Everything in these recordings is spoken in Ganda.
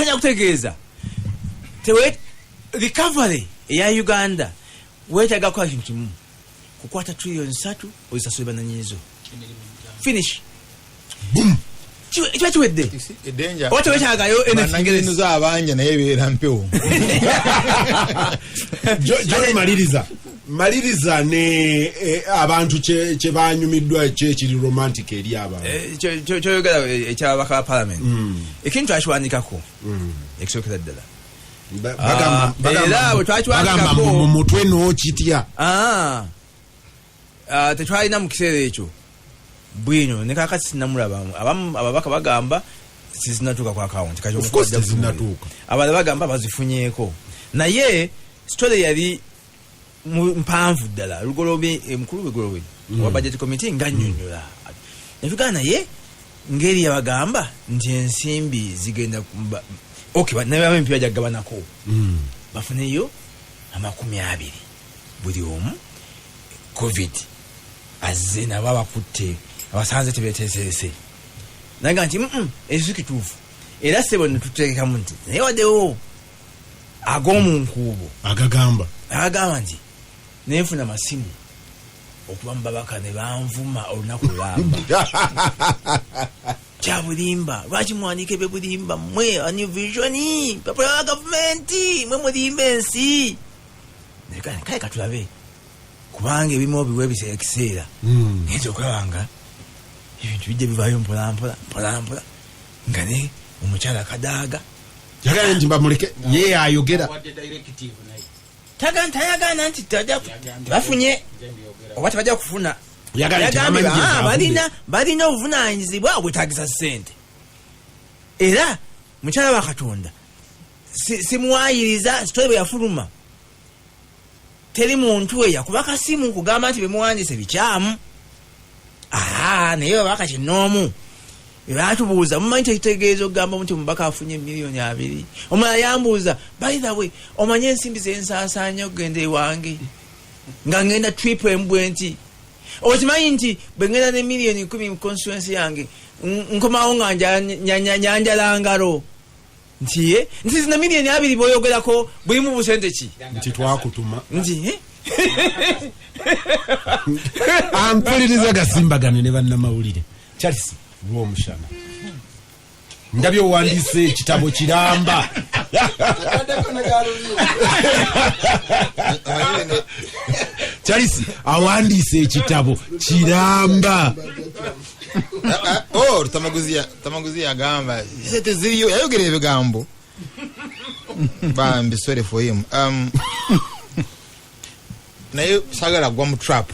Anya kutegeeza. Tewe recovery ya Uganda wetaga kwa kintu kimu. Kukwata trillion 3 oyisasula bananyizo. Finish. Boom. Chiwedde. Danger. Oto wetagayo enengezi za abanja naye beera mpewo. Joe maliriza ne abantu che banyumiddwa kiri romantic eri abantu. Choyogala ekyabaka parliament. Ekintu ashwandikako. Ekisokera ddala. Bagamba mu mutwe no kitya. Tetwalina mu kiseera ekyo. Bwino ne kakati sinamulabamu ababaka bagamba sizinatuka kwa account kajo of course sizinatuka abala bagamba bazifunyeko naye story yali mpanvu ddala lugolobe mukulu wegolobe wa budget committee nganyonyola nafugana ye ngeri yabagamba nti ensimbi zigenda okay naye abampi jagabanako bafuneyo $20 buli omu covid azena baba kutte abasanze tebetesese nanga nti ezo kitufu era sebo netutekeka munti naye wadewo agomu nkubo agagamba nti nefuna masimu okubamba babaka ne banvuma olunaku lwamba kyabulimba lwaki mwanike bebulimba mwe a new vision papa government mwe mulimba ensi nekane kale katulabe kubanga ebimo biwebise ekiseera ngezo kwanga ibintu bijje bivayo mpola ngane omukyala Kadaga yagala nti mbamuleke ye ayogera tayagana nti bafunye obati bajja kufuna balina obuvunanyizibwa obwetagisa ssente era mukyala wa Katonda simuwayiriza sitole bwe yafuluma teri muntu eyakuba kasimu kugamba nti bemuwandiise bikyamu naye babaka kinoomu batubuuza mumanyi tekitegeeza okugamba nti omubaka afunye $2,000,000 omulala yambuuza by the way omanye ensimbi zensaasaanya okugenda ewange nga ngenda trip embwenti okimanyi nti bwe ngenda ne $1,10,000 mu constituency yange nkomawo nga nyanjalangalo nti zina $2,000,000 boyogerako bulimu busente ki nti twakutuma nti ampuliriza gasimbagane ne bannamawulire Charles lw'omushana ndabye owandiise ekitabo kiramba Charles awandiise ekitabo kiramba Tamaguzi agamba sete ziriyo yayogera ebigambo bambi sorry for him naye sagala gwa mu trap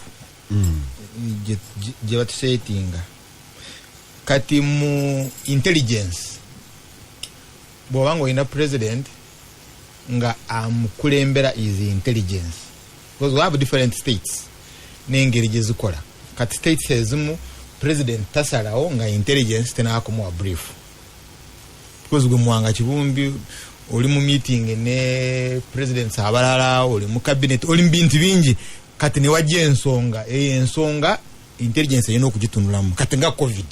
je batusetinga kati mu intelligence bw'obanga ina president nga amukulembera is intelligence because we have different states n'engeri gye zikola kati states ezimu president tasalawo nga intelligence tenakumuwa brief because gwe Mwanga Kibumbi oli mu meeting ne presidents abalala oli mu cabinet oli mu bintu bingi kati ne wajja ensonga intelligence yino okugitunulamu kati nga covid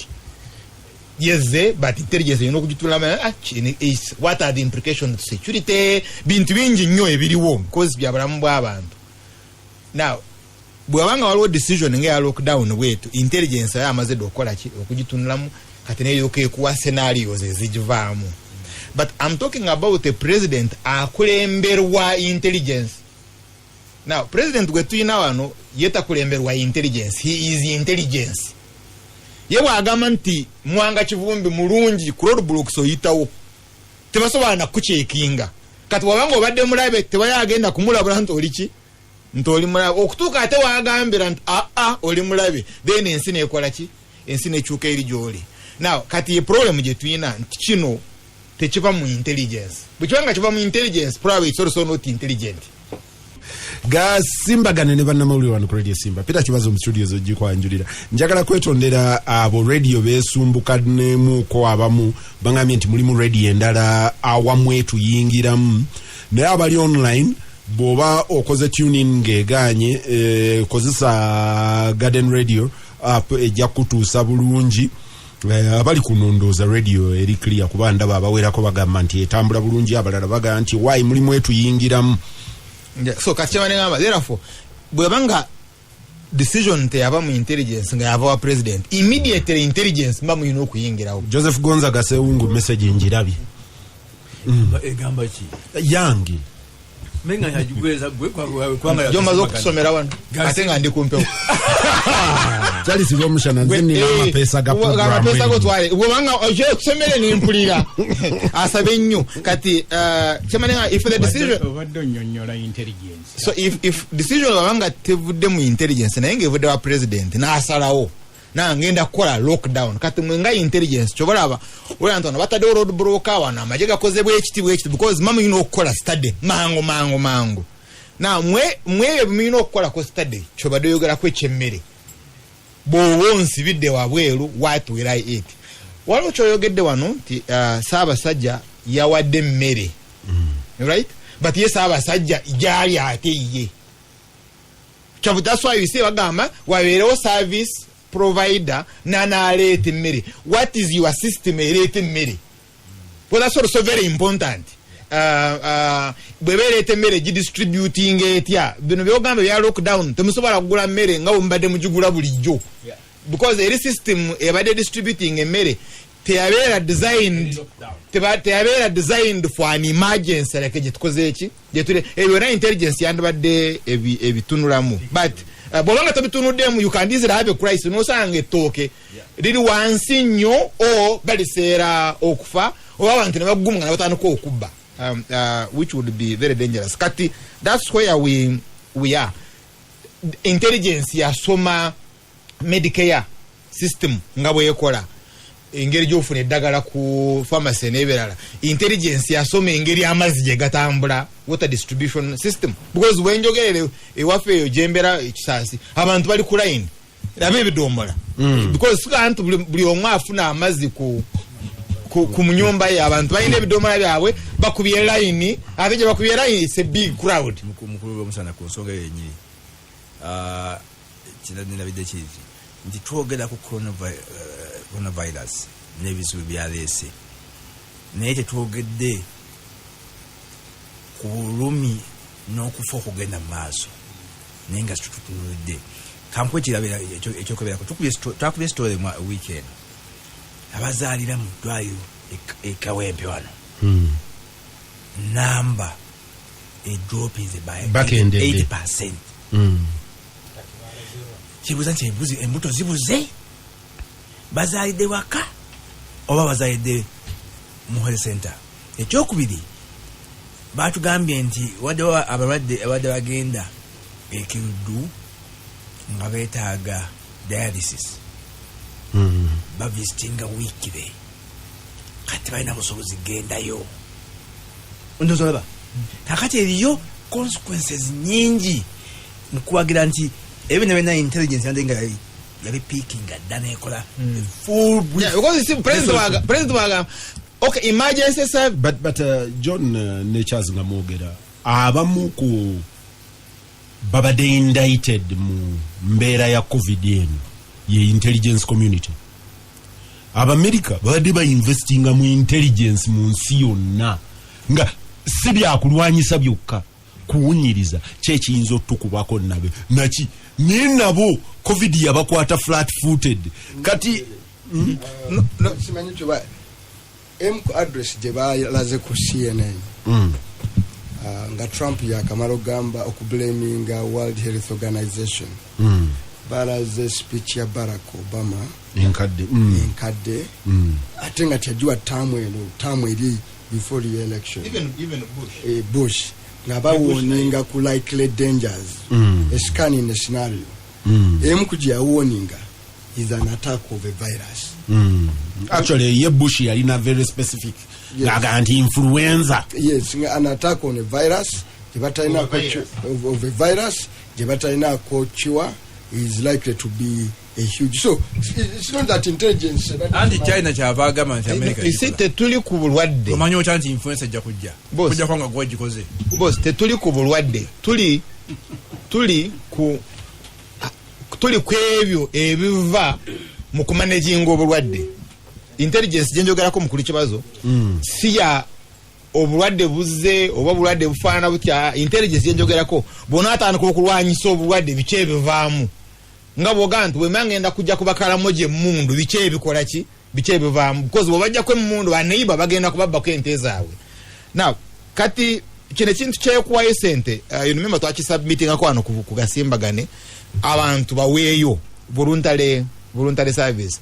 yeze but intelligence yino okugitunulamu what are the implications to security bintu bingi nnyo ebiriwo because byabulamu bw'abantu now bwabanga waliwo decision nga ya lockdown bwetu intelligence yamaze okukola okugitunulamu kati neyo kuwa scenarios ezigivaamu but I'm talking about a president akulemberwa intelligence. Now president gwetuyina wano yeta kulemberwa intelligence, he is intelligence. Yewa agamba nti Mwanga Kivumbi mulungi ku road blocks oyitawo tebasobola na kuchekinga kati wabanga obadde mulabe tebayagenda kumulabula nti oliki ntoli mulabe okutuuka ate waagambira nti oli mulabe then ensi nekola ki ensi nekyuka eri gyoli. Now kati ye problem gye tuyina nti kino tekiva mu intelligence bwekibanga kiva mu intelligence probably it's also not intelligent. Gasimbagane ne bannamawulire wano ku Radio Simba Peter Kibazo mu studio zo gikwanjulira njagala kwetondera abo radio besumbuka nemuko abamu bangamye nti mulimu radio endala awamwetu yingiramu naye abali online boba okoze tuning ngeganye kozesa Garden Radio app ejja kutuusa bulungi abali kunondooza radio eri clear kuba ndaba abawerako bagamba nti etambula bulungi abalala bagamba nti why mulimu etuyingiramu so kachemane ngamba therefore bwebanga decision te yaba mu intelligence nga yava wa president immediately intelligence mba mu okuyingirawo. Joseph Gonza Gaseungu message njirabye egamba ki yangi menga yajugweza gwe kwanga joma zo kusomera wano ate nga ndi kumpewo Charles Romushana nzini na mapesa ga program mapesa go twale ubanga oje kusomere ni mpulira asabe nnyo kati chamanenga if the decision obadde nyonyola intelligence so if decision wabanga tevudde mu intelligence na yenge vudde wa president na asalawo na ngenda kola lockdown kati mwenga intelligence chobalaba oya ntona batade road broker wana amajega kozebwe HT because mama kola study mango na mwe bimino okukola ko study chobadde yogera kwe chemmere bowonsi bidde wabweru what will I eat walo choyogedde wano ti saba sajja yawadde mmere right but yes saba sajja ijali ate ye chabu that's why you say bagamba waberewo service provider na alete mmere what is your system alete mmere well that's also very important bweberete mmere distributing etya bino byogamba bya lockdown temusobola kugula mmere nga mbadde mujugula bulijjo because the system ebadde distributing emmere teyabera designed for an emergency like jetukoze eki jetule ebyo intelligence yandabadde ebitunulamu but bwanga tabitunuddemu you can easily have a crisis nosanga ettooke liri wansi nnyo o baliseera okufa oba abantu ne bagumnga ne batandika okubba which would be very dangerous kati that's where we are intelligence yasoma Medicare system nga bweyekola engeri gyofuna eddagala ku pharmacy n'ebirala intelligence yasoma engeri amazzi gye gatambula water distribution system because wenjogerere ewaffe eyo gyembera ekisaasi abantu bali ku line rabe ebidombola because sikantu buli omu afuna amazzi ku munyumba ye abantu balina ebidombola byabwe bakubye line ate gye bakubye line it's a big crowd mukulu w'omusana ku nsonga yenyini kinadina bidde nti twogera ku coronavirus n'ebizibu byaleese naye tetwogedde ku bulumi n'okufa okugenda mu maaso naye nga tututunulidde kampu ekirabira ekyokubeerako twakubye story mu weekend abazaalira mu ddwaliro ekawempe wano namba edropinze by 80%. Kibuza nti embuto zibuze bazaalidde waka oba bazaalidde mu health center. Ekyokubiri batugambye nti wadde abalwadde abadde bagenda ekiruddu nga beetaaga dialysis bavisitinga wiikire kati balina busobozi gendayo ondozolaba kakati eriyo consequences nyingi mukuwagira nti even when intelligence and nga yabi peaking dda nekola full because you see president waga okay emergency service but John Natures nga mwogera abamu ku babade indicted mu mbeera ya covid eno ye intelligence community America babade ba investinga mu intelligence mu nsi yonna nga si byakulwanyisa byokka kuwunyiriza kyekiyinza otukubako nabe naki nabo covid yabakwata flat footed kati no simanyi tuba emku address je balaze ku CNN nga Trump yakamalo gamba okublaminga World Health Organization balaze speech ya Barack Obama enkadde atenga tyajua tamu eri before the election even Bush ngabawoninga ku likely dangers scanning the scenario emukujya warninga is an attack of a virus actually ye Bush yalina very specific like anti-influenza an attack on a virus jebatalina of a virus jebatalina kochiwa is likely to be a huge so it's not that intelligence and China kyavaga man America isite tuli ku bulwadde omanyo chanti influencer jja kujja kwanga gwagikoze boss tetuli ku bulwadde tuli ku kwebyo ebiva mu kumanaging obulwadde intelligence gyenjogerako mu kuli kibazo si ya obulwadde buzze oba bulwadde bufaana butya. Intelligence gyenjogerako bona atandika okulwanyisa obulwadde biki ebivaamu nga bwoga nti bwe ngenda kujja kubakalamu gye mundu biki ebikola ki biki ebivaamu because bwebajjako emundu baneiba bagenda kubabbako ente zaabwe. Now kati kino ekintu kyekuwayo sente remember twakisubmitingako wano ku gasimbagane abantu baweeyo voluntary service.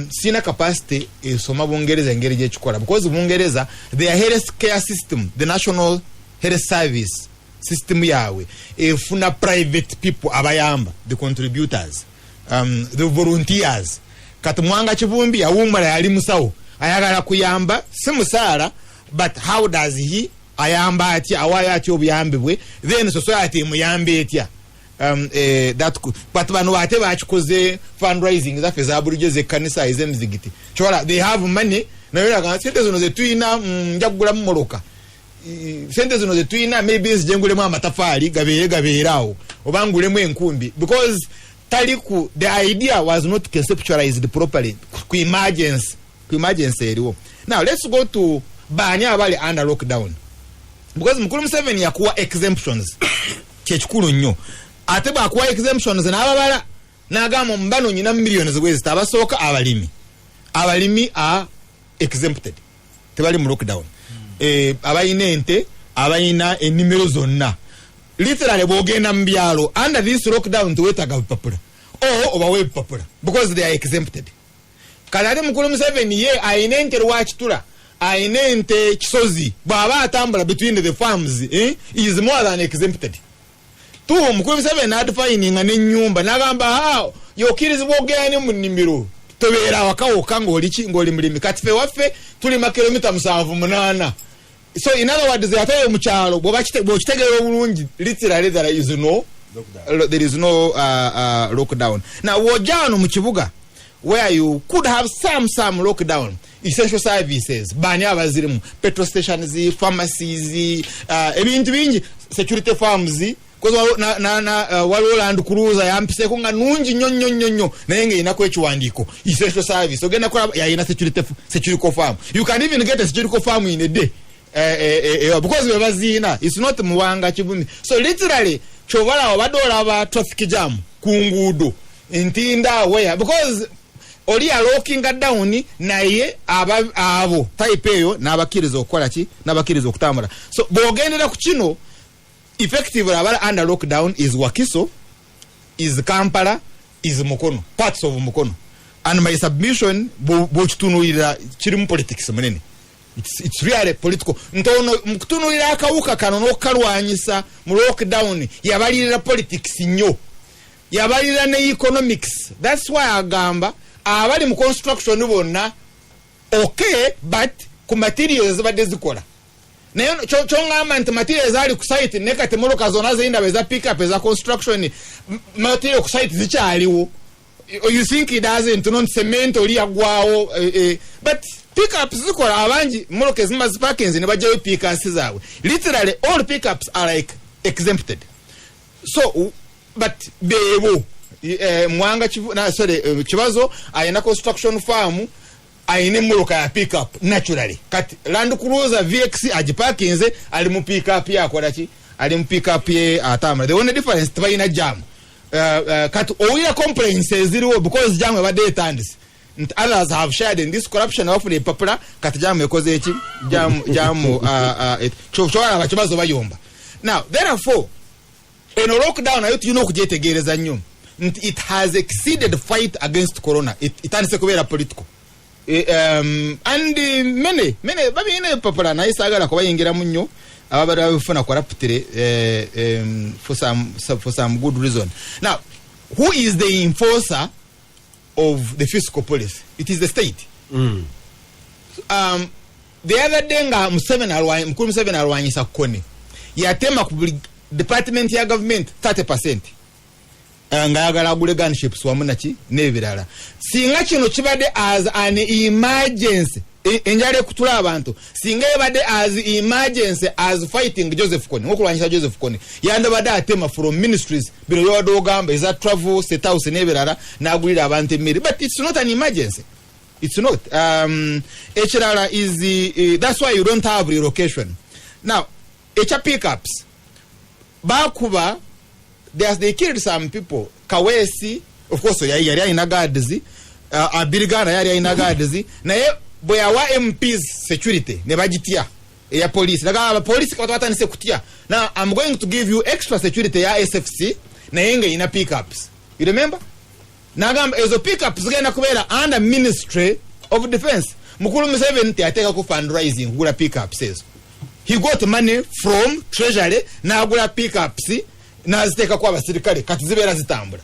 Sina capacity esoma Bungereza engeri gyekikola because Bungereza their health care system, the national health service system yawe efuna private people abayamba, the contributors, the volunteers. Kati Mwanga Kivumbi yawumala yali musawo ayagala kuyamba si musaala, but how does he ayamba atya awayo atya obuyambi bwe, then society muyambe etya. That could, but bano bate bakikoze fundraising zaffe za bulijjo z'ekkanisa ez'emizigiti chola they have money nayo laga sente zino ze tuyina njagula mu moloka sente zino ze tuyina maybe zijengulemu amatafaali gabeerawo obangulemu enkumbi because taliku the idea was not conceptualized properly ku emergency eriwo. Now let's go to bani abali under lockdown because Mukulu Museveni yakuwa exemptions kyekikulu nnyo. Ate bakuwa exemptions n'ababala n'agamba mbano nyina millions gwezita abasooka abalimi are exempted tebali mu lockdown. Abayina ente abayina ennimiro zonna literally bwogenda mu byalo under this lockdown tewetaga bipapula obawe bipapula because they are exempted. Kale Mukulu Museveni ye ayina ente Lwakitula ayina ente Kisozi bw'aba atambula between the farms is more than exempted. Tu Mukulu Museveni adfininga n'ennyumba n'agamba yokirizibwa ogenda mu nnimiro tobeera wakawoka ng'oli mulimi kati ffe waffe tulima kilomita 7-8. So in other words yatayo mu kyalo bw'okitegeera obulungi literally there is no lockdown. Now wojano mu kibuga where you could have some lockdown essential services bani abazirimu petrol stations, pharmacies, ebintu bingi, security firms waliwo Land Cruiser yampiseko nga nungi nnyo naye nga inako ekiwandiiko essential service ogenda kola yayina security farm. You can even get a security farm in a day because webaziina it's not Mwanga Kivumbi. So literally chovala obadola aba traffic jam ku nguudo ntinda where because oli alokinga down naye abo type eyo n'abakiriza okukola ki n'abakiriza okutambula. So bwogendera ku kino effectively abala under lockdown is Wakiso, is Kampala, is Mukono, parts of Mukono. And my submission bochitunulira chirimu politics munene. It's really political. Ntono mkutunulira akawuka kano n'okalwanyisa mu lockdown yabalira politics nnyo. Yabalira ne economics. That's why agamba abali mu construction bonna okay but ku materials badde zikola. Nayo chongamba nti materials ali ku site nekati moloka zona zenda beza pick up eza construction material ku site zikyaliwo. You think it doesn't non cement oli agwawo but pickups zikola abangi moloka ezimba ziparkings ne bajjayo pickups zaabwe. Literally all pickups are like exempted. So but bebo Mwanga Kibazo ayina construction farm ayine moloka ya pick up naturally kati Land Cruiser VX ajiparkinze ali mu pick up yakola ki ali mu pick up ye atama. The only difference tabayina jam kati oya complaints ziriwo because jam ebadde etandise. Others have shared in this corruption of the popular kati jam ekoze eki jam chochola abakibazo bayomba. Now therefore in a lockdown ayo tulina okugyetegereza nnyo it has exceeded the fight against corona. Itandise kubeera political. And many babine popular na isagala ko bayingira munyo ababara bafuna corruptire for some good reason. Now who is the enforcer of the fiscal policy? It is the state. The other day nga Mukulu Museveni alwanyisa kone yatema ku department ya government 30% ngayagala agule gunships wamunaki nebirala. Singa kino kibadde as an emergency enjale kutula abantu singa yabadde as emergency as fighting Joseph Kony okulwanyisa Joseph Kony yandabadde atema from ministries bino yodogamba eza travel set house nebirala nagulira abantu emmere but it's not an emergency. It's not. HRR is the that's why you don't have relocation. Now, HR pickups. Bakuba, they killed some people. Kawesi, of course, yari ina guards. Abirigana yari ina guards. Na ye boyawa MPs security ne bajitia ya police. Naga police kwa wata ni sekutia. Now I'm going to give you extra security ya SFC na yenge ina pickups. You remember? Nagamba ezo pickups zigenda kubera under Ministry of Defense. Mukulu Museveni ateka ku fundraising kugula pickups ezo. He got money from treasury na agula pickups na ziteka kwa basirikale kati zibera zitambula.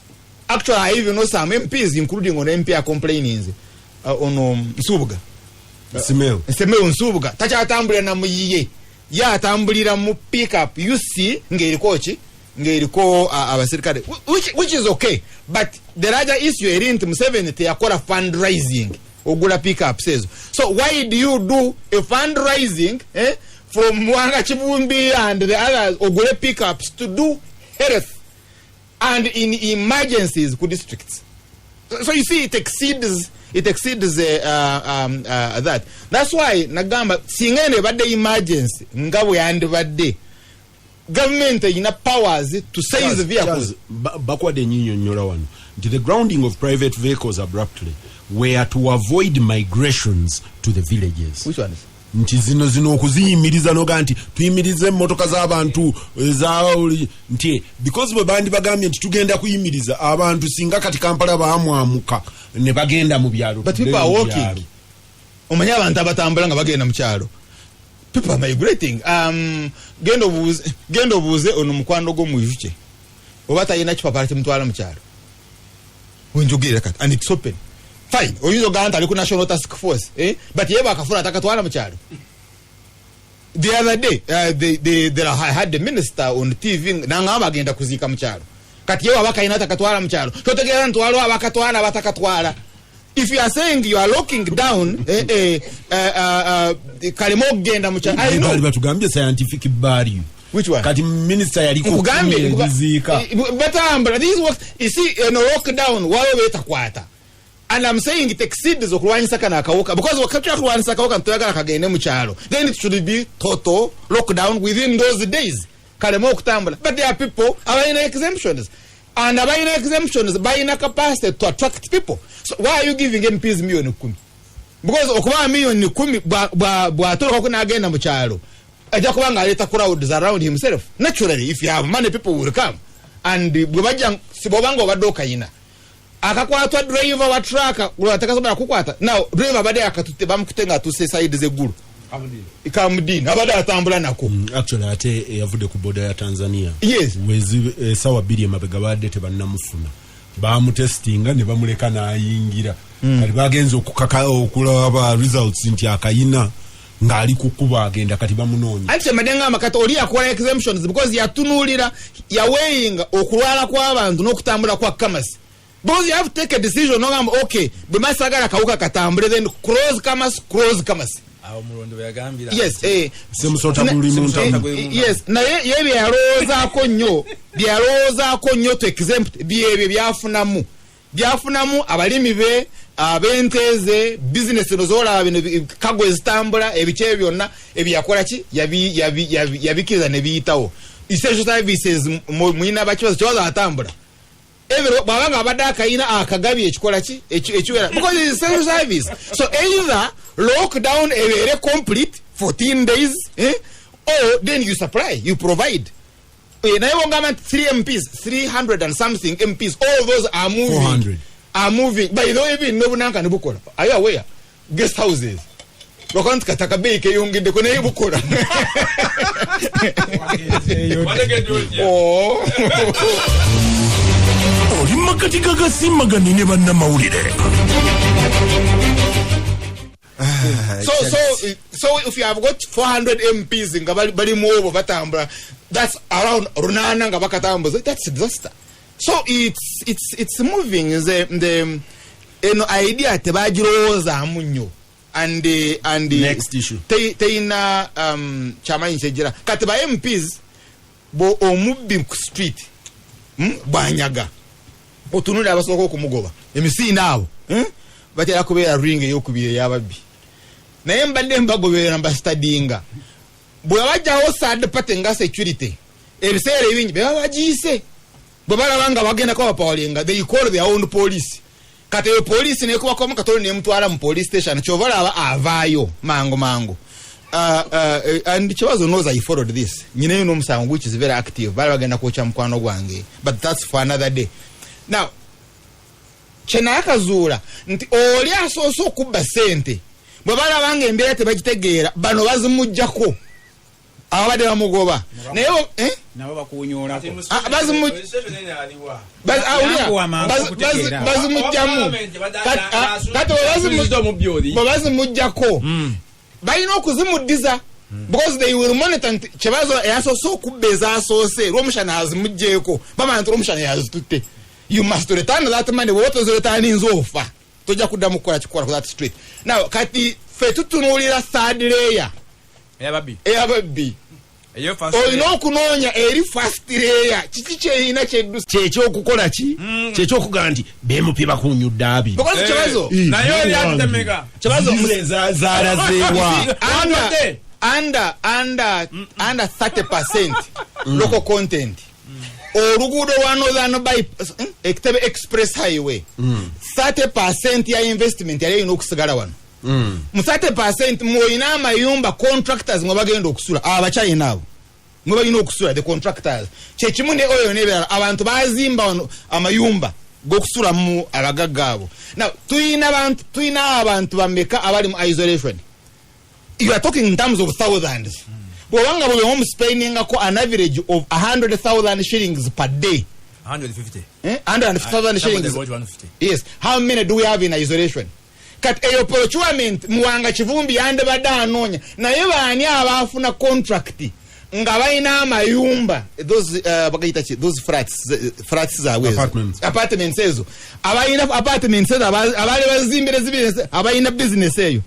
Actually I even know some MPs including on MP complaining on Nsubuga. Semeo Nsubuga tacha atambula na muyiye ya atambulira mu pickup you see ngeiriko abasirikale which is okay, but the larger issue erinti Museveni te yakola fundraising ogula pickup says. So why do you do a fundraising from Mwanga Chibumbi and the others ogule pickups to do health and in emergencies ku districts? So you see it exceeds that. That's why nagamba singene badde emergency ngabo yandi badde government ina powers to seize the vehicles. Backward nyola wano. The grounding of private vehicles abruptly were to avoid migrations to the villages. Which one is? Nti zino okuziyimiriza noga nti tuyimirize emmotoka z'abantu nti because bwe bandi bagambye nti tugenda kuyimiriza abantu singa kati Kampala baamwamuka ne bagenda mu byalo. But people are walking. Omanya abantu abatambula nga bagenda mu kyalo. People are migrating. Gendo buze ono mukwano go muyuche. Obata yina chipapati mtwala mu kyalo. Wenjugire kati and it's open. Fine. Oyizo ganta ali ku National Task Force, but yeba akafuna atakatwala mu kyalo. The other day, I had the minister on TV nanga bagenda kuzika mu kyalo. Kati yewa bakayina atakatwala mu kyalo. Totegera ntwalo abakatwala abatakatwala. If you are saying you are locking down kalimo genda mu kyalo, I know batugambye scientific value. Which one? Kati minister yali ku kuzika. But this works. You see, in a lockdown wawe betakwata. And I'm saying it exceeds okulwanyisa kana akawuka because wakati akulwanyisa akawuka ntwagala kagende mu kyalo, then it should be total lockdown within those days. Kalemo okutambula. But there are people abayina exemptions, and abayina exemptions bayina capacity to attract people. So why are you giving MPs million 10? Because okuba million 10 bwa tolo kuna agenda mu kyalo aja kubanga aleta crowds around himself. Naturally, if you have money, people will come, and bwebajja sibobanga obadoka yina akakwatwa driver wa truck ulatakasoba kukwata. Now driver bade akatute bamukutenga tuse side zeguru ikamudini abada atambula nako. Actually ate yavude ku border ya Tanzania. Yes. Wezi sawa bili mabega bade tebanamufuna bamutestinga ne bamuleka na ayingira kali bagenze okukaka okulaba results nti akayina ngali kukuba agenda kati bamunonya. Ate madenga makata oli akola exemptions because yatunulira ya weighing okulwala kwa abantu n'okutambula kwa kamasi. Because you have to take a decision, okay, the masagara kauka katambule, then close kamas. Yes, yes, na ye byaroza konyo to exempt byafunamu abalimi be abenteze business nozola kago ezitambula ebice byonna ebyakola ki yabikiza ne biyitawo essential services muina bakibazo kyoza atambula. Babanga abadaka ina akagabi ekikola ki ekiwera because it is essential service. So either lockdown a complete 14 days or then you supply, you provide. Na yo government 3 MPs 300 and something MPs, all those are moving 400 are moving by the way even no nanka nibukola. Are you aware? Guest houses wakant kataka bei ke yongide ko ne bukola. Oh Olimakatiga gasimagani ne banna mawulire. So if you have got 400 MPs nga bali mu batambula, that's around runana nga bakatambula, that's a disaster. So it's moving the idea tebajiroza munyo and next issue teina chama injera katiba MPs bo omubbi street banyaga otunula abasoko kumugoba emisi nawo batera kubeera ring eyokubire yababbi naye mbadde mbagoberera mbastadinga bwe bajjawo third party nga security ebiseera ebingi beba bagiise bwe balabanga bagenda kwa bapawalenga they call their own police kati eyo police nekubako katoli nemutwala mu police station kyobalaba avaayo mango and kibazo knows I followed this nyine n'omusango which is very active bali bagenda kwocha mukwano gwange but that's for another day. Now chena akazuula nti oli asoso okubba sente bwe balabanga embeera tebagitegeera bano bazimujjako abadde bamugoba naye nabo bakunyolako bazimujjamu bazimujjako balina okuzimuddiza because they will monitor nti kibazo yasoose okubba ezaasoose lw'omushana azimugjeeko bamanya nti lw'omushana yazitutte you must return that money wootoziretaninza ofa tojja kuddamu kukola kikola ku that street. Now kati fe tutunuulira third layer eyababbi olina okunoonya eri first layer kiki kyeyina kyekyokukola ki kyekyokugamba nti bemupi bakunyudde abiri because kibazo naye oli atemeka kibazo zalazeewa under 30% local content oluguudo lwa northern bypass Ekitebe express highway 30% ya investment yali erina okusigala wano mu 30% mwolina amayumba contractors mwe bagenda okusula abachina abo mwe balina okusula the contractors kyekimu ne oyo nebirala abantu bazimba wano amayumba gokusula mu abagagga abo. Now tuyina abantu bameka abali mu isolation. You are talking in terms of thousands. Bwanga bwe home spending ko an average of 100,000 shillings per day. 150. 150,000 shillings. Yes. How many do we have in isolation? Kat eyo procurement muwanga Kivumbi yande badanonya naye baani abafuna contract nga bayina amayumba those those flats za wezo apartments ezo abayina apartments ezo abali bazimbire zibire abayina business eyo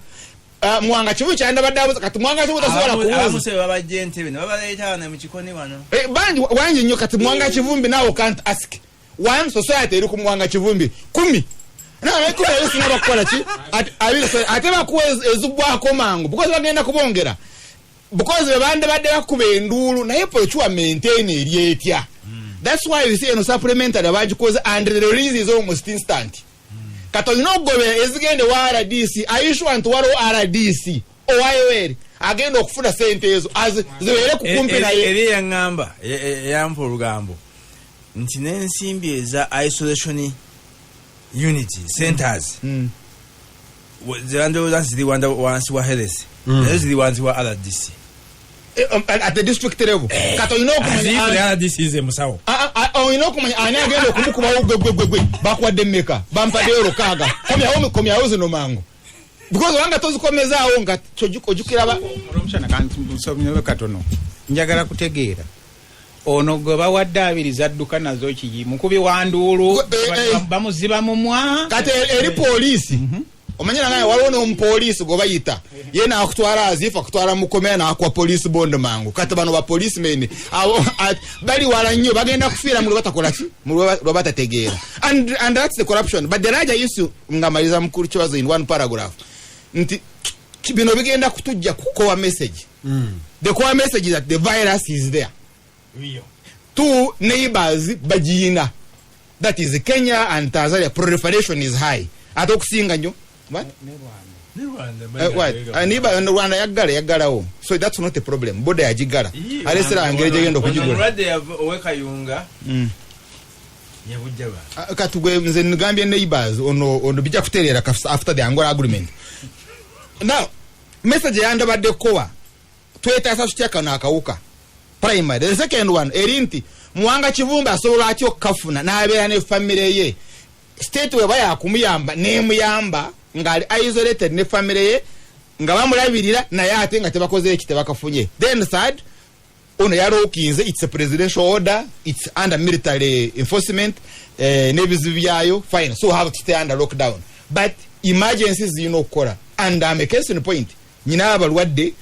muwanga Kivumbi kyanda badabuza kati muwanga Kivumbi tasobola kuwuza abamuse babajje Entebbe ne babaleeta wana mu kikoni wano banji nnyo kati muwanga Kivumbi now can't ask one society eri ku muwanga Kivumbi 10 na ekuba yesina bakola ki ateba kuweza ezubwako mangu because bagenda kubongera because bebande badde bakuba endulu naye pochwa maintain erietya. That's why you see no supplementary abagikoze and the release is almost instant. Kato inogobe ezigende wa RDC ayishu antu waro RDC owayewe agenda okufuna sente ezo az ziwere kukumpi na ye eri yangamba yampo lugambo nti n'ensimbi eza isolation unity centers zirando ziri wanda wansi wa Helesi ziri wansi wa RDC at the district level kato kumanya RDC is musawo kumanya ani agenda okumukuba ogwegwegwe bakwadde meka bampadde orokaga komya hoze no mango because wanga tozikomeza awo nga ojukira ba omushana kanti nsomyewe katono njagala kutegeera ono gwe bawadde abiri zadduka nazo kiki mukubi wanduulu bamuziba mu mwa kati eri poliisi omanyira naye waliwo n'omupoliisi gwe bayita ye naakutwala azifa akutwala mukomera naakwa poliisi bond mangu kati bano bapolicemen bali wala nnyo bagenda kufiira mu lwebatakola ki mu lwebatategeera and that's the corruption. But the larger issue ngamaliza mukulu kibazo in one paragraph nti bino bigenda kutujja ku core message. The core message is that the virus is there. Two neighbors bajina, that is Kenya and Tanzania. Proliferation is high. Atokusinga nyo what? Neighbor and Rwanda yagala o. So that's not a problem. Boda yajigala. Alesera angereje gendo kujigula. Rwanda yaweka yunga. Yabujaba. Katugwe nze ngambye neighbors ono bija kuterera after the Angola agreement. Now message yanda badde kowa. Tweta sasutya na akawuka. Primary. The second one, erinti muwanga Kivumbi asobola atyo kafuna n'abeera ne family ye. State we baya kumuyamba nemuyamba ngali isolated ne family ye nga bamulabirira naye ate nga tebakoze ekite bakafunye. Then third, ono yarokinze, it's a presidential order, it's under military enforcement, nebizu byayo, fine. So have to stay under lockdown. But emergencies you know kora. And I'm a case in point. Nyina abalwadde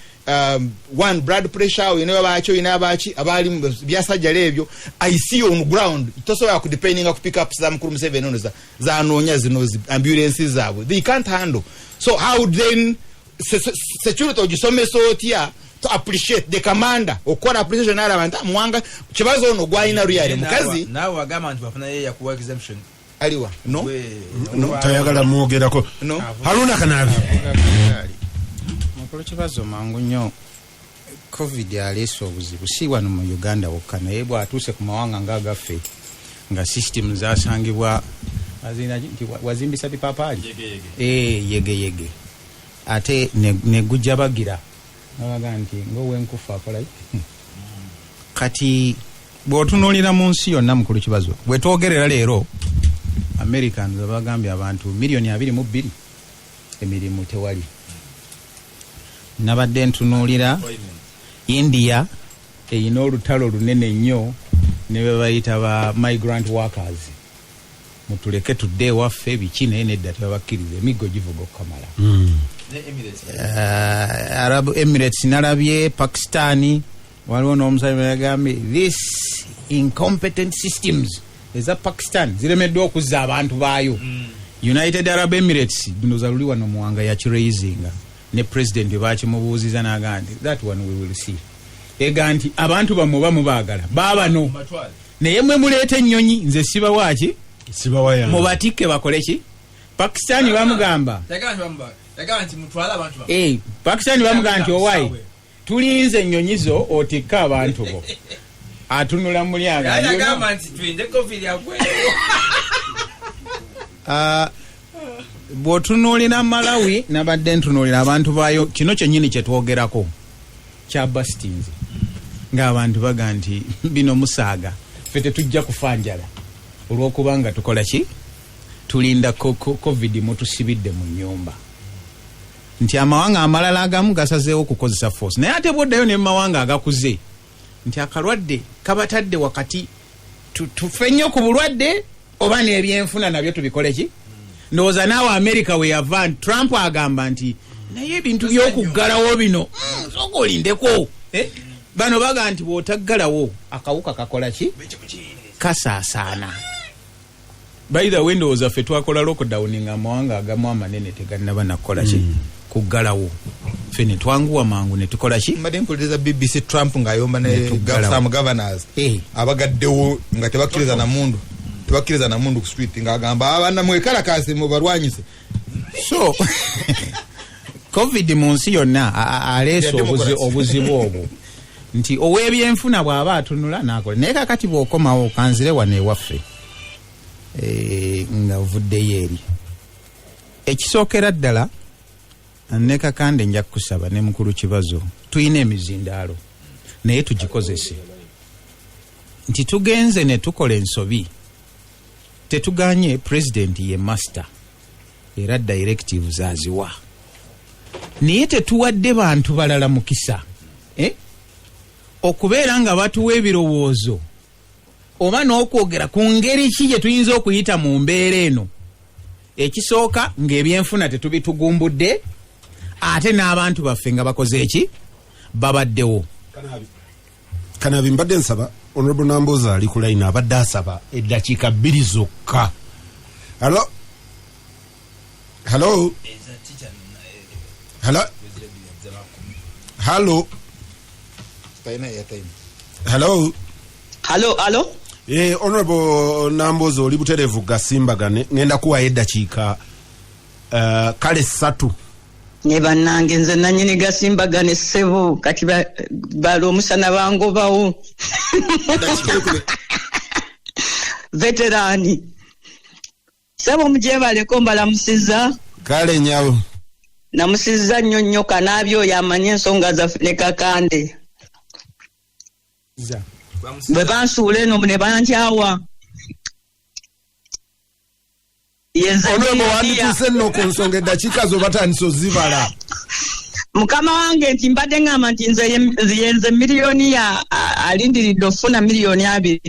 one blood pressure oyina bacho ina bachi abali byasajja lebyo I see on ground tosobola ku depending ku pick up za mukuru Museveni ono za anonya zino ambulances zabo they can't handle. So how then security ojisome sotia to appreciate the commander okola appreciation ala abantu mwanga kibazo ono gwalina real mukazi nawe agamba nti bafuna ye yakuwa exemption aliwa no tayagala mwogerako no Haruna Kanabi mukolo kibazo mangu nnyo covid aleese obuzibu si wano mu Uganda wokka naye bw'atuuse ku mawanga ng'agaffe nga system zasangibwa azina nti wazimbisa bipapaali yege ate ne gujja bagira nabaga nti ng'owenkufa akolai kati bw'otunuulira mu nsi yonna mukulu kibazo bwe twogerera leero Americans bagambye abantu milioni 22 emirimu tewali. Nabadde ntunuulira India eyina olutalo lunene nnyo ne bwe bayita ba migrant workers. Mutuleke tudde waffe biki naye nedda tebabakkiriza emiggo givuga okukamala. Arab Emirates nalabye Pakistani waliwo n'omusajja yagambye this incompetent systems eza Pakistan ziremeddwa okuzza abantu baayo. United Arab Emirates bino zaluli wano muwanga ya kiraisinga ne president bakimubuuziza n'agandi that one we will see. Ega nti abantu bamwe bamubaagala baabano naye mwe muleeta ennyonyi nze siba waaki sibawaya mubatikke bakole ki Pakistani bamugamba Pakistani bamugamba nti owayi tulinze ennyonyi zo otikka abantu bo atunula mulyaga agamba nti twinde covid yakwe bw'otunuulira Malawi nabadde ntunuulira abantu baayo kino kyennyini kye twogerako kya bustings ng'abantu baga nti bino musaaga ffe tetujja kufa njala olw'okubanga tukola ki tulinda covid mutusibidde mu nnyumba nti amawanga amalala agamu gasazeewo okukozesa force naye ate bwoddayo ne mumawanga agakuze nti akalwadde kabatadde wakati tufe nnyo ku bulwadde oba n'ebyenfuna nabyo tubikole ki ndowooza naawe America we yava Trump agamba nti naye ebintu by'okuggalawo bino sooka olindeko bano baga nti bw'otaggalawo akawuka kakola ki kasaasaana. By the way ndowooza ffe twakola lockdown nga amawanga agamu amanene tegannaba nakola ki kuggalawo ffe ne twanguwa mangu ne tukola ki mbadde mpuliriza BBC Trump ng'ayomba ne some governors abagaddewo nga tebakkiriza na mundu ku street ng'agamba abaana mwekalakasi mubalwanyise. So covid mu nsi yonna aleese obuzibu obwo nti ow'ebyenfuna bw'aba atunula n'akola naye kakati bw'okomawo kanzire wano ewaffe nga ovuddeyo eri ekisookera ddala ne kakande nja kusaba ne mukulu kibazo tuyina emizindaalo naye tugikozese nti tugenze ne tukola ensobi tetuganye president ye master era directives aziwa naye tetuwadde bantu balala mukisa okubeera nga batuwa ebirowoozo oba n'okwogera ku ngeri ki gye tuyinza okuyita mu mbeera eno. Ekisooka ng'ebyenfuna tetubitugumbudde ate n'abantu baffe nga bakoze eki babaddewo. Kanabi mbadde nsaba Honorable Namboza ali ku line abadde asaba eddakiika 2 zokka. Hello hello hello hello hello hello Honorable Namboza oli buterevu gasimbagane ngenda kuwa eddakiika kale 3 ne bannange nze nanyini gasimbagane ssebo kati balo omusana bangobawo veterani ssebo mujebaleko mbalamusiza kale nyawo namusiza nnyo kanabyo yamanye ensonga zaffe ne kakande bwe bansuula eno ne bankyawa Olwego wandituse nno ku nsonga eddakiika zo batandise ozibala. Mukama wange nti mbadde ngamba nti nze miliyoni alindiridde okufuna miliyoni 2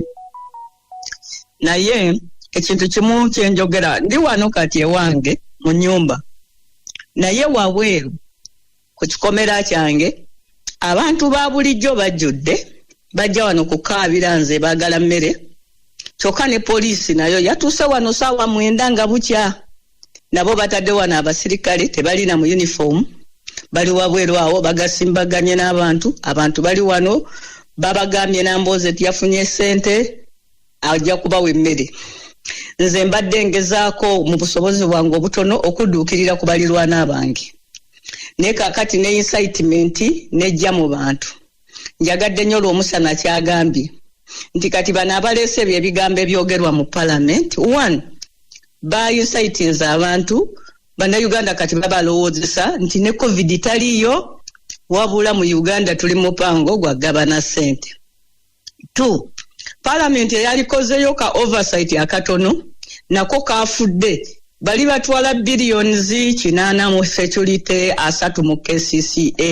naye ekintu kimu kyenjogera ndi wano kati ewange mu nnyumba naye wabweru ku kikomera kyange abantu ba bulijjo bajjudde bajja wano kukaabira nze baagala mmere kyokka ne poliisi nayo yatuuse wano saawa 9 nga bukya nabo batadde wano abasirikale tebalina mu uniform bali wabweru awo bagasimbaganye n'abantu abantu bali wano babagambye Nambooze yafunye ssente ajja kubawa emmere nze mbadde ngezaako mu busobozi bwange obutono okudduukirira ku balirwana bange naye kaakati ne incitement nejja mu bantu njagadde nnyo olw'omusana kyagambye nti kati bano abaleese ebyo ebigambo ebyogerwa mu parliament 1 bayincitinze abantu bannayuganda kati babalowoozesa nti ne covid taliyo wabula mu Uganda tuli mupango gwa gabana ssente 2 parliament eyalikozeyo ka oversight akatono nako kafudde bali batwala billions 80 mu security 3 mu KCCA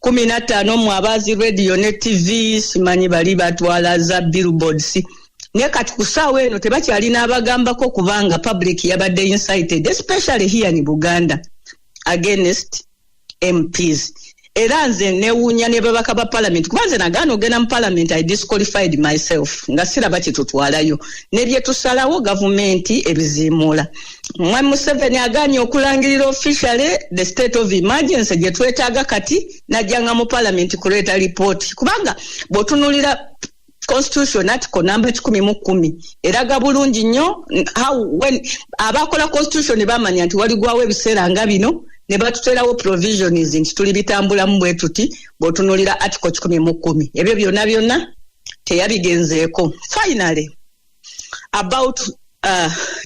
15 mu abazi radio ne TV simanyi bali batwala za billboards ne kati kusaawa eno tebakyalina abagambako kubanga public yabadde incited especially here in Buganda against MPs era nze newuunya ne babaka ba parliament kuba nze nagaana ogenda mu parliament I disqualified myself nga siraba kyetutwalayo ne bye tusalawo gavumenti ebizimuula mwe Museveni agaanye okulangirira officially the state of emergency gye twetaaga kati najjanga mu parliament kuleeta report kubanga bw'otunulira constitution article number 10 eraga bulungi nnyo when abakola constitution bamanya nti waligwawo ebiseera nga bino ne batuterawo provisions nti tuli bitambulamu bwe tuti bw'otunulira article 10 ebyo byonna teyabigenzeeko. Finally about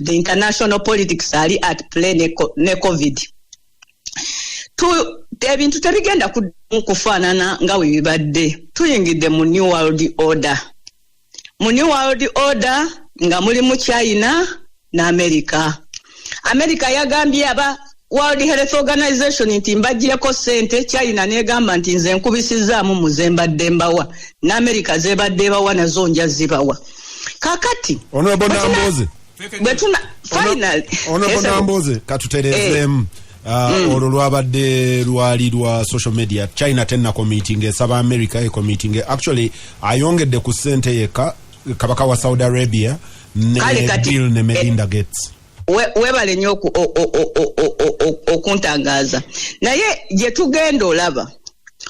the international politics ali at play ne covid ebintu tebigenda kufaanana nga we bibadde tuyingidde mu new world order nga mulimu China na America yagambye aba World Health Organization nti mbaggyeko ssente China negamba nti nze nkubisizaamu muzembadde mbawa na America zebadde bawa nazo nja zibawa kakati Honorable Nambooze Honorable Nambooze katuterezeemu olwo lwabadde lwali lwa social media China tena committing esaba America committing actually ayongedde ku ssente yeka kabaka wa Saudi Arabia ne Bill ne Melinda Gates webale nnyo okuntangaaza naye gye tugenda olaba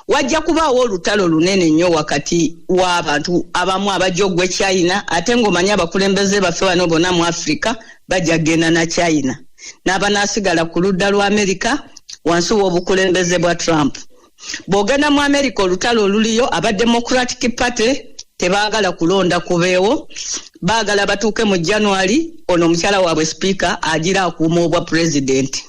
wajja kubaawo olutalo lunene nnyo wakati w'abantu abamu abajja ogwe China ate ng'omanya abakulembeze baffe bano bonna mu Africa bajja kgenda na China n'abanaasigala ku ludda lwa America wansi w'obukulembeze bwa Trump. Bw'ogenda mu America olutalo oluliyo aba Democratic Party tebaagala kulonda kubeewo baagala batuuke mu January ono omukyala waabwe speaker agira akuuma obwa president.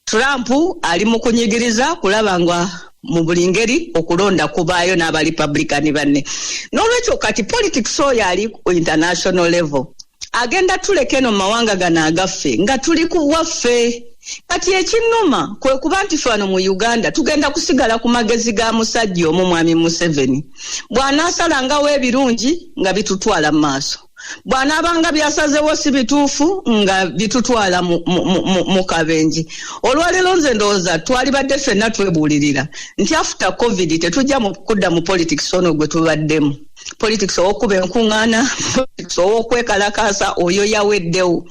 Trump ali mu kunyigiriza kulaba nga mu buli ngeri okulonda kubaayo n'aba Republican banne. N'olwekyo kati politics oyo ali ku international level agenda tuleke no mawanga gana agaffe nga tuli ku waffe kati ekinnuma kwe kuba nti fano mu Uganda tugenda kusigala ku magezi ga musajja omu mwami Museveni bw'anaasalangawo ebirungi nga bitutwala mu maaso bw'anaabanga byasazewo si bituufu nga bitutwala mu kabenji. Olwaleero nze ndowooza twalibadde ffenna twebuulirira nti after covid tetujja mu kudda mu politics ono gwe tubaddemu politics ow'okuba enkuŋŋaana politics ow'okwekalakaasa oyo yaweddewo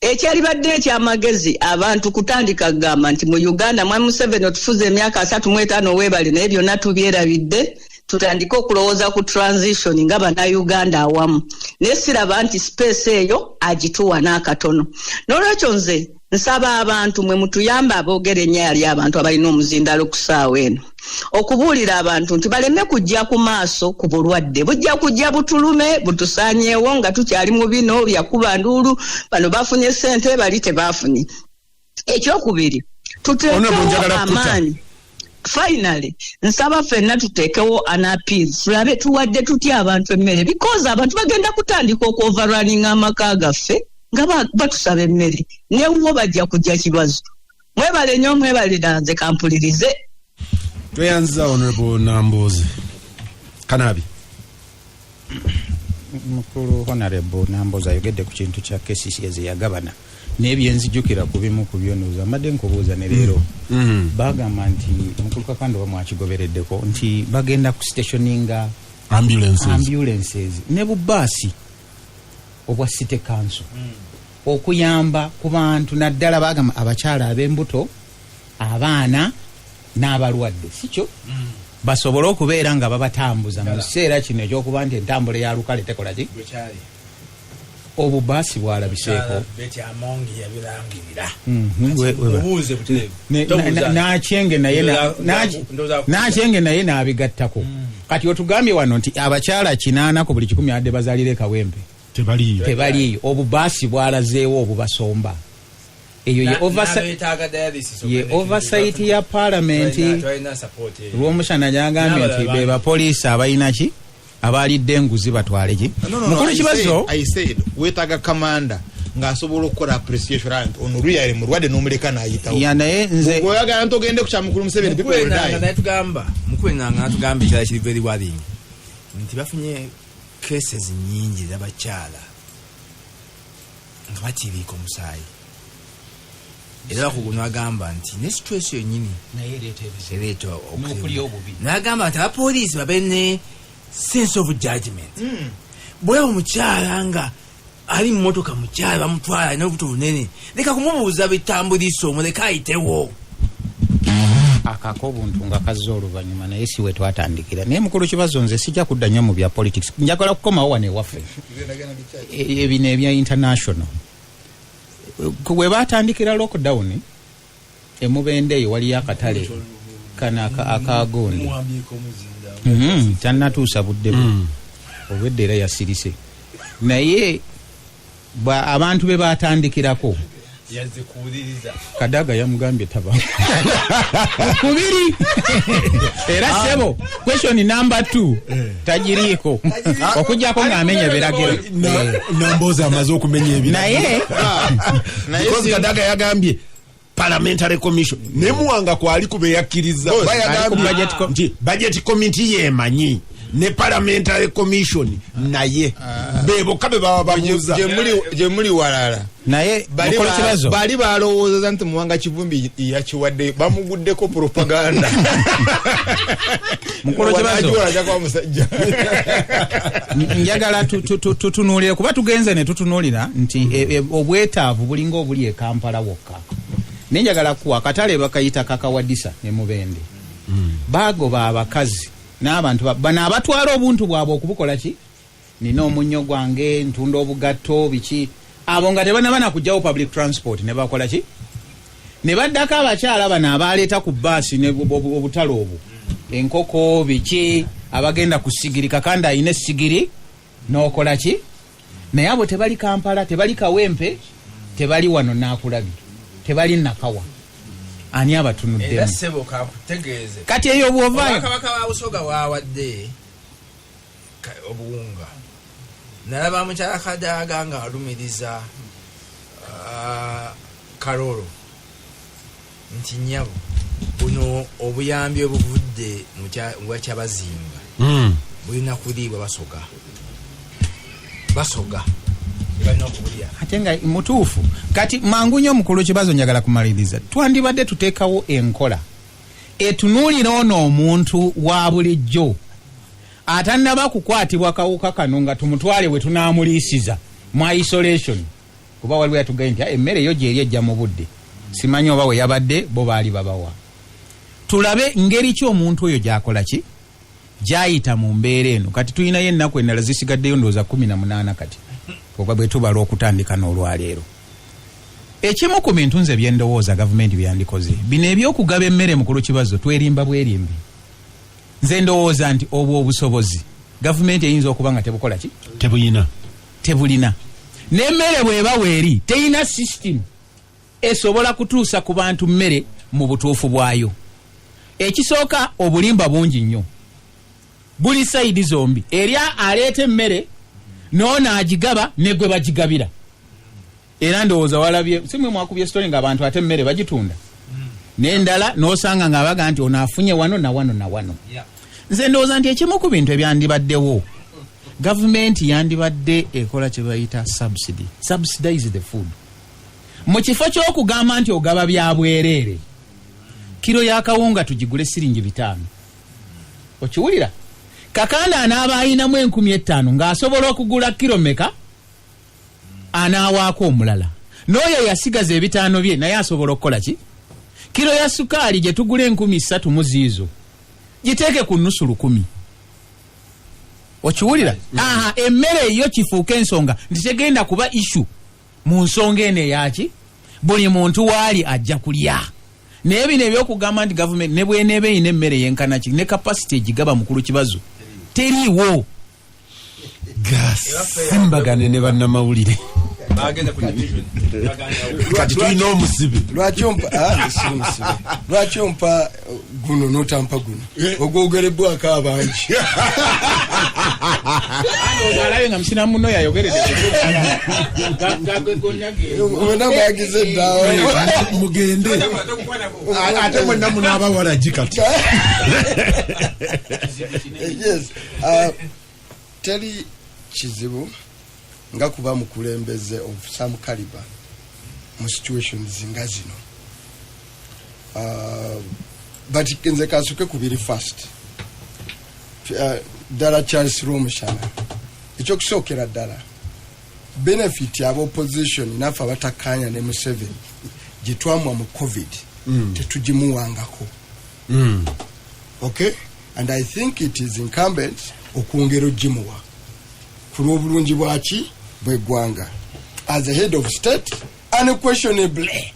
ekyalibadde ekyamagezi abantu kutandika kugamba nti mu Uganda mwami Museveni otufuza emyaka 35 weebale naye byonna tubyerabidde tutandika okulowooza ku transition nga bannayuganda awamu naye siraba nti space eyo agituwa n'akatono. N'olwekyo nze nsaba abantu mwe mutuyamba aboogera ennyo ali abantu abalina omuzindalo ku ssaawa eno okubuulira abantu nti baleme kujja ku maaso ku bulwadde bujja kujja butulume butusaanyeewo nga tukyali mu bino byakuba nduulu bano bafunye ssente bali tebaafunye. Ekyokubiri tuteekewo amaanyi. Finally nsaba ffenna tuteekewo an appeal tulabe tuwadde tutya abantu emmere because abantu bagenda kutandika okuoverrunning amaka gaffe nga batusaba emmere newo bajja kujja kibazo. Mwebale nnyo mwebalira nze kampulirize tweyanziza Honorable Nambooze Kanabi mukulu Honorable Nambooze ayogedde ku kintu kya KCCA yagabana n'ebyenzijukira ku bimu ku byonooza mbadde nkubuuza ne leero bagamba nti omukulu kakando bamwakigobereddeko nti bagenda ku stationinga ambulances ne bubaasi obwa city council okuyamba ku bantu naddala bagamba abakyala ab'embuto abaana n'abalwadde sikyo basobole okubeera nga babatambuza mu kiseera kino ekyokuba nti entambula ya lukale tekola ki obubaasi bwalabiseeko nakyenge naye n'abigattako kati otugambye wano nti abakyala 8 ku buli 100 adde bazaalire kawempe tebaliyo obubaasi bwalazeewo obubasomba eyo ye oversight ya parliament lw'omushana gyagambye nti be bapoliisi abalina ki abalidde enguzi batwale ki mukulu kibazo wetaaga kamanda ng'asobola okukola appreciation ono luyali mulwadde n'omuleka n'ayitawo naye nze oyagala nti ogende ku kya mukulu Museveni mukulu nanga natugamba ekirala kiri very worrying nti bafunye cases nyingi z'abakyala nga batiriika omusaayi era bakuguno agamba nti ne situation nyini ereeta n'agamba nti abapoliisi babe ne sense of judgment bwera omukyala nga ali mu motoka mukyala bamutwala alina obuto bunene leka kumubuuza bitambuliso muleka ayitewo akako obuntu nga kazza oluvannyuma naye si we twatandikira naye mukulu kibazo nze sijja kudda nnyo mu bya politics njagala kukomawo wano ewaffe ebino ebya international we batandikira lockdown emubende eyo waliyo akatale kana akagondi tannatuusa budde obwedde era yasirise naye abantu be batandikirako Kadaga yamugambye taba kubiri era sebo question number 2 tajiriko okujjako ng'amenya biragiro namboza amaze okumenya ebi naye because Kadaga yagambye parliamentary commission nemuwanga kwali kube yakkiriza bayagambye nti budget committee yemanyi ne parliamentary commission naye bebo kabe baba bamuza je muli walala naye mukolo kibazo bali balowooza nti muwanga kivumbi yakiwadde bamuguddeko propaganda mukolo kibazo aja kwa musajja njagala tutunuulire kuba tugenze ne tutunuulira nti obwetaavu bulinga obuli e Kampala wokka nenjagala kuwa akatale bakayita kakawadisa ne mubende bagoba abakazi n'abantu bana abatwala obuntu bwabwe okubukola ki nina omunnyo gwange ntunda obugatto biki abo nga tebana kujjawo public transport ne bakola ki ne baddako abakyala bana abaleeta ku baasi ne obutalo obwo enkoko biki abagenda ku sigiri kakanda ayina sigiri n'okola ki naye abo tebali Kampala tebali Kawempe tebali wano Nakulabi tebali Nakawa ani abatunuddemu era sebo kakutegeeze kati eyo bwovaayo kabaka wa Busoga waawadde obuwunga nalaba mukyala Kadaga nga alumiriza Karolo nti nyabo buno obuyambi obuvudde mu Kyabazimba bulina kuliibwa basoga ate nga mutuufu kati mangu nnyo mukulu kibazo njagala kumaliriza twandibadde tuteekawo enkola etunuulira ono omuntu wa bulijjo atannaba kukwatibwa kawuka kano nga tumutwale we tunaamuliisiza mu isolation kuba waliwo yatugaye nti emmere yo gyeri ejja mu budde simanyi oba we yabadde bo baali babawa tulabe ngeri ki omuntu oyo gyakola ki gyayita mu mbeera eno kati tulinayo ennaku endala zisigaddeyo ndowooza 18 kati kuba bwe tubala okutandika n'olwaleero ekimu ku bintu nze byendowooza gavumenti byandikoze bino ebyokugaba emmere mukulu kibazo twerimba bwerimbi nze ndowooza nti obwo obusobozi gavumenti eyinza okuba nga tebukola ki tebulina n'emmere bweba weeri teyina system esobola kutuusa ku bantu mmere mu butuufu bwayo ekisooka obulimba bungi nnyo buli sayidi zombi erya aleeta emmere noona agigaba negwe bagigabira era ndowooza walabye simwe mwakubye story nga abantu ate emmere bagitunda n'endala n'osanga nga baga nti ono afunye wano na wano na wano nze ndowooza nti ekimu ku bintu ebyandibaddewo gavumenti yandibadde ekola kye bayita subsidize the food mu kifo ky'okugamba nti ogaba bya bwereere kiro ya kawunga tugigule siringi 5 okiwulira kakanda anaaba ayinamu 5,000 ng'asobola okugula kiro meka anaawaako omulala n'oyo yasigaza 5 bye naye asobola okukola ki kiro ya sukaali gye tugula 3,000 mu ziizo giteeke ku nnusu 1,000 okiwulira emmere eyo kifuuka ensonga nti tegenda kuba issue mu nsonga eno eyaki buli muntu waali ajja kulya naye bino ebyokugamba nti gavumenti ne bweneeba eyina emmere yenkanaki ne kapasite egigaba mukulu kibazo teriiwo gasimbagane ne bannamawulire kati tulina omusibe lwaki ompa guno notampa guno ogwogerebwako abangi alabe nga musina muno yayogeredde wena mwagize eddawa mugende ate mwenna munaabawala gikati yes teri kizibu nga kuba mukulembeze of some caliber mu situations nga zino but nze kasuke kubiri first ddala Charles Romushana ekyokusookera ddala benefit aba opposition naffe abatakkaanya ne Museveni gye twamwa mu covid tetugimuwangako okay and I think it is incumbent okwongera ogimuwa ku lw'obulungi bwaki bw'eggwanga as a head of state unquestionably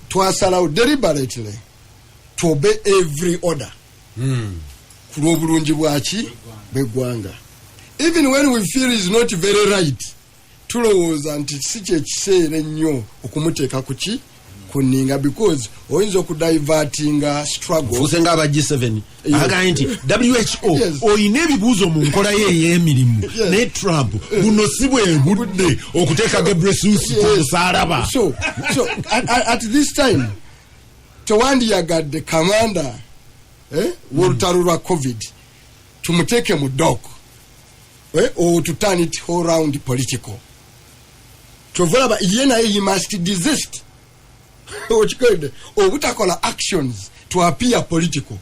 twasalawo deliberately to obey every order ku lw'obulungi bwaki bw'eggwanga even when we feel is not very right tulowooza nti si kyekiseera ennyo okumuteeka ku ki kuninga because oyinza okudivertinga struggle fuse nga aba G7 agaye nti WHO oyina ebibuuzo mu nkola ye ey'emirimu ne Trump buno si bwe budde okuteeka Gebreyesus ku musaalaba so at this time tewandiyagadde commander w'olutalo lwa covid tumuteeke mu dock or to turn it all round political tovolaba ye naye he must desist obutakola actions to appear political.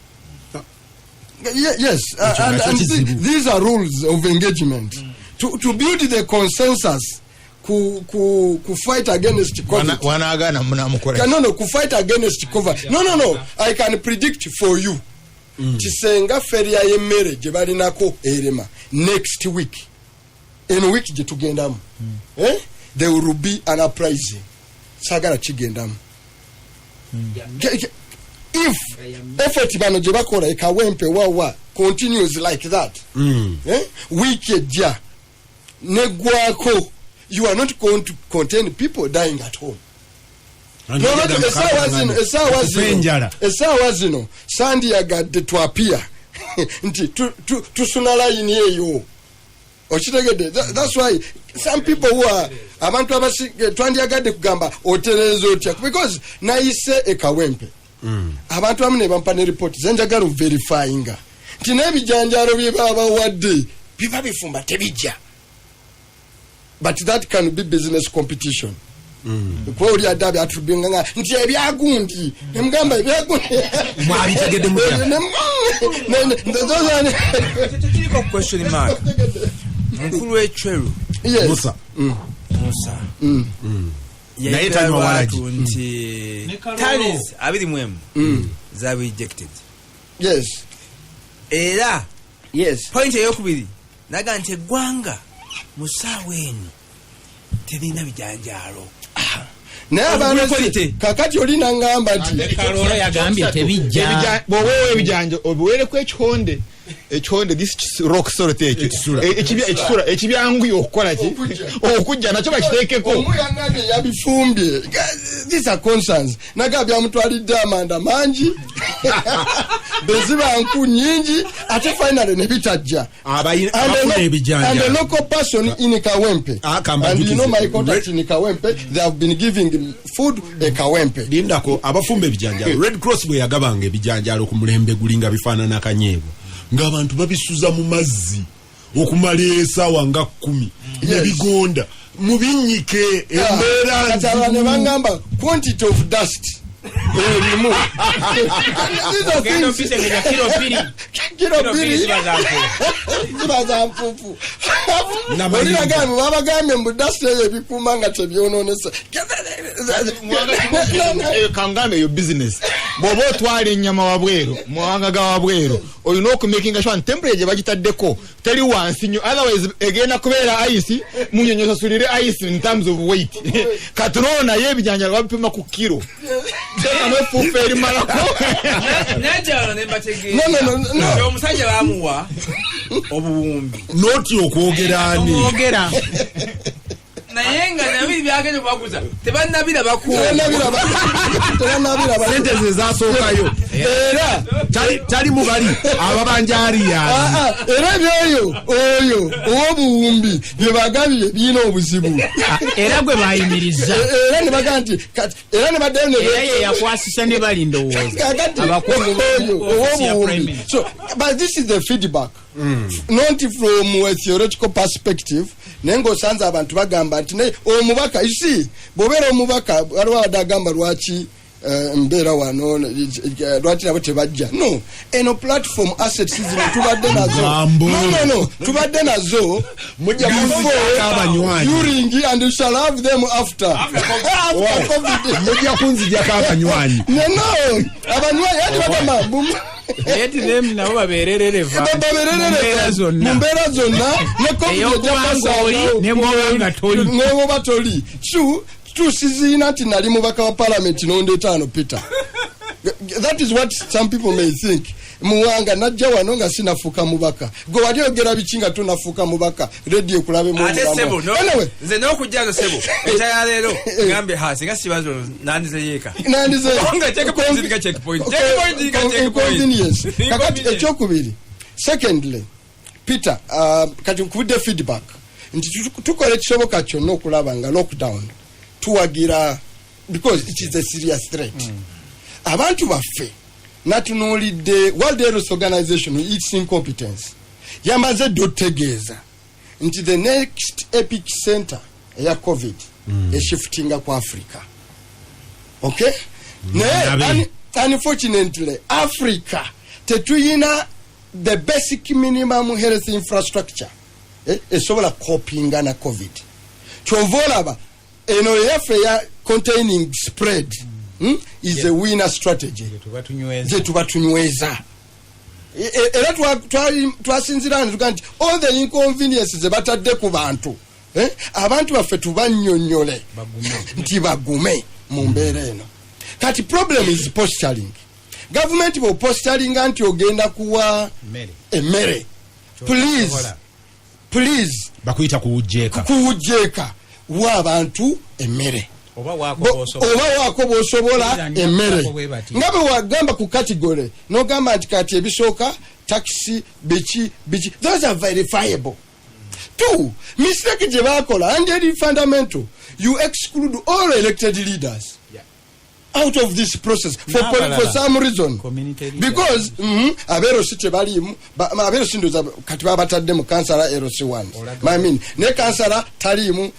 Yes, and these are rules of engagement. To build the consensus ku fight against COVID. No, fight against COVID. No. I can predict for you. Chisenga feria yemmere gye balinako erema next week. In week gye tugendamu. There will be an uprising. Sagala kigendamu. If effort bano gye bakola ekawempe wawa continues like that week ejja negwako you are not going to contain people dying at home. Esaawa zino sandiyagadde twapia nti tusuna layini eyo okitegedde. That's why some people who are abantu twandiyagadde kugamba otereza otya because nayise ekawempe abantu abamu ne bampa ne report zenjagala verifyinga nti n'ebijanjalo bye baba wadde biba bifumba tebijja, but that can be business competition. Kwa oli adabi atubinganga nti ebyagundi emgamba ebyagundi mwabitegedde Tuliko question mark mukulu w'Echweru Musa naye tanywa walaji nti tons 21 za rejected. Yes. Era Yes. point eyokubiri naga nti eggwanga mu ssaawa eno terina bijanjaalo. Naye abantu kakati oli nangamba nti Kalolo yagambye tebijja bwowewe ebijanja obiweereko ekihonde this rock sort ekibyanguye okukola ki okujja nakyo bakiteekeko omuyangabye yabifumbye. These are concerns. Nagambye amutwalidde amanda mangi beziba nku nyingi ate finally ne bitajja. abafuna ebijanja And the local person in Kawempe, and you know my contact in Kawempe, they have been giving food a Kawempe. lindako abafumba ebijanjalo Red Cross bwe yagabanga ebijanjalo ku mulembe gulinga bifaanana kanyeebo ng'abantu babisuza mu mazzi okumala esaawa nga 10 ne bigonda mubinyike embeera kati ne bangamba quantity of dust erimu kiro bbiri ziba za nfuufu oliragambe babagambye mbu dust eyo ebikuuma nga tebyonoonesa kangambe eyo business bw'oba otwala ennyama wabweru muwanga ga wabweru olina okumakinga sure temperature gye bagitaddeko teri wansi nnyo otherwise egenda kubeera ice munyonyosasulire ice in terms of weight katuno naye ebijanjalo babipima ku kiro efuufu erimalako najalo nembategeera omusajja bamuwa obuwumbi noti okwogerani naye nga nabiri byagenda kubaguza tebannabira sente ze zasookayo era tali mubali ababanjaliya era oyo ow'obuwumbi bye bagabye birina obuzibu era gwe bayimiriza era ne baga nti era ne baddeyo ye yakwasisa ne bali ndowooza abakungu ow'obuwumbi. So but this is the feedback not from a theoretical perspective naye ng'osanze abantu bagamba nti naye omubaka isi bw'obeera omubaka waliwo abadagamba lwaki mbeera wano lwaki nabo tebajja no eno platform assets zino tubadde nazo tubadde nazo during and you shall have them after COVID mujja kunzijjako abanywanyi no abanywanyi ati bagamba eti them nabo babererereva mu mbeera zonna ne COVID ejja toli tusiziina nti nali mubaka wa parliament n'ondeeta ano Peter. That is what some people may think. Muwanga najja wano nga sinafuuka mubaka gwe wali ogera biki nga tonafuuka mubaka radio kulabe mu anyway nze n'okujjazo sebo etaya leero ngambe hasi nga sibazo nandize yeeka nga checkpoint kakati ekyokubiri secondly Peter kati nkubudde feedback nti tukola ekisoboka kyonna okulaba nga lockdown tuwagira because it is a serious threat abantu baffe natunuulidde World Health Organization its incompetence yamaze dotegeeza nti the next epic center eya COVID eshiftinga ku Africa. Okay? Unfortunately Africa tetuyina the basic minimum health infrastructure esobola copinga na COVID. Chovolaba eno yaffe ya containing spread is a winner strategy. Tubatunyweza. Era twasinzira nti all the inconveniences batadde ku bantu abantu baffe tubanyonyole nti bagume mu mbeera eno. Kati problem is posturing. Government bo posturing anti ogenda kuwa emmere. Please bakuyita kuwujjeeka wa abantu emmere oba wako bw'osobola emmere nga bwe wagamba ku category n'ogamba nti kati ebisooka taxi biki those are verifiable. Two, mistake gye baakola and it is fundamental, you exclude all elected leaders out of this process for some reason because aberosi tebalimu aberosi ndoza kati babatadde mu kansala LC1 I mean ne kansala talimu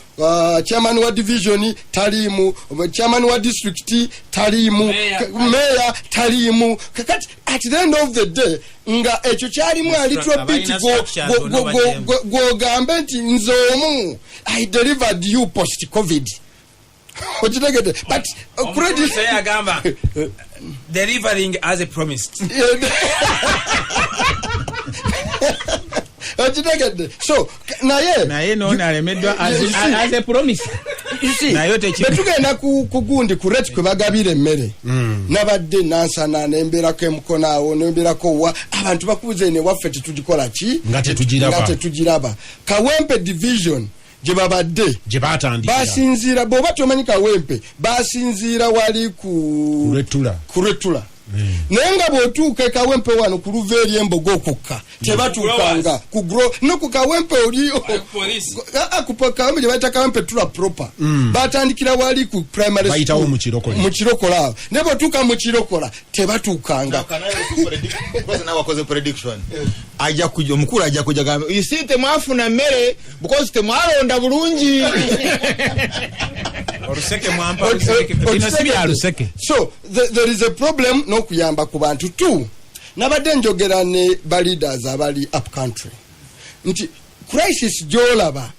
chairman wa division talimu chairman wa district talimu mayor talimu kati at the end of the day nga ekyo kyalimu a little bit go gambe nti nzomu I delivered you post COVID. But credit say agamba delivering as a promised. So naye no nalemedwa as a promise. You see, betugenda kugundi kureti kwe bagabire emmere nabadde nansana nembera ko emukono awo nembera ko wa abantu bakuze ne waffe tetugikola ki nga tetugiraba Kawempe division gye babadde gye batandikira basinziira bw'oba tomanyi Kawempe basinziira wali ku Rwetula naye nga bw'otuuka ekawempe wano ku luva eri embogo okukka tebatuukanga ku grow no ku kawempe oliyo ku kawempe gye bayita kawempe tula proper batandikira wali ku primary bayitawo mu kirokola ne bw'otuuka mu kirokola tebatuukanga wakoze prediction omukulu ajja kujja gamba you see temwafuna mmere because temwalonda bulungi oluseke mwampa oluseke bino si bya luseke. So there is a problem n'okuyamba ku bantu tu nabadde njogera ne ba leaders abali up country nti crisis gyolaba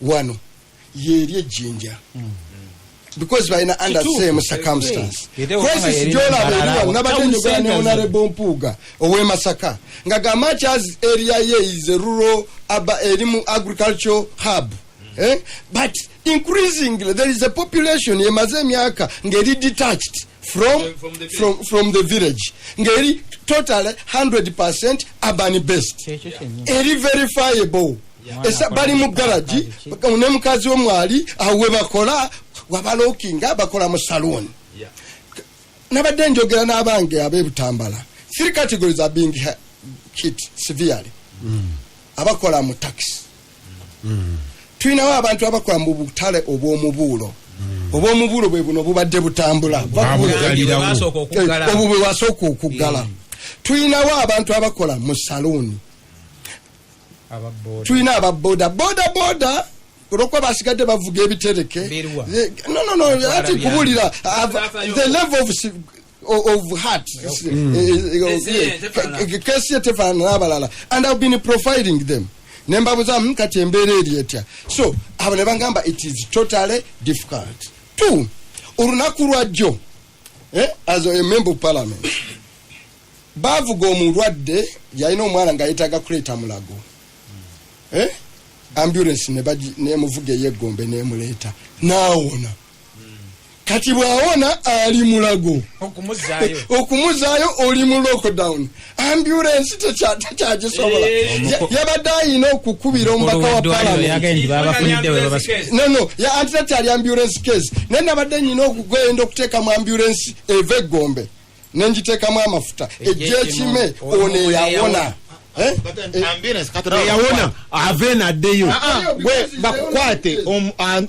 wano yeri ejjinja because balina under same circumstance crisis gyolaba eri wano nabadde njogera ne honorable Mpuuga ow'e Masaka nga gamachi as area ye is a rural erimu agricultural hub but increasingly there is a population yemaze emyaka ngeri detached from the village ngeri totally 100% urban based eri verifiable esa bali mu garage ne mukazi w'omwali awe bakola wabalokinga bakola mu salon nabadde njogera n'abange ab'ebutambala 3 categories are being hit severely abakola mu taxi tuyinawo abantu abakola mu butale obw'omubuulo bwe buno bubadde butambula obubwe wasooka okuggala tuyinawo abantu abakola mu saluuni tuyina ababoda olwokuba basigadde bavuga ebitereke ati kubulira the level of heart kesi etefaana n'abalala and I've been profiling them nembabuzamu kati embeera eri etya so abo ne bangamba it is totally difficult. 2 olunaku lwajjo as a member of parliament bavuga omulwadde yalina omwana nga yetaaga kuleeta mulago ambulance nemuvuga eyeggombe nemuleeta naawona kati bwawona ali mulago okumuzaayo oli mu lockdown ambulance tekyagisobola yabadde ayina okukubira omubaka wa parliament no anti ambulance case naye nabadde nyina okugenda okuteeka mu ambulance eva eggombe nenjiteekamu amafuta ejjekime ono eyawona yawona ave naddeyo gwe bakukwate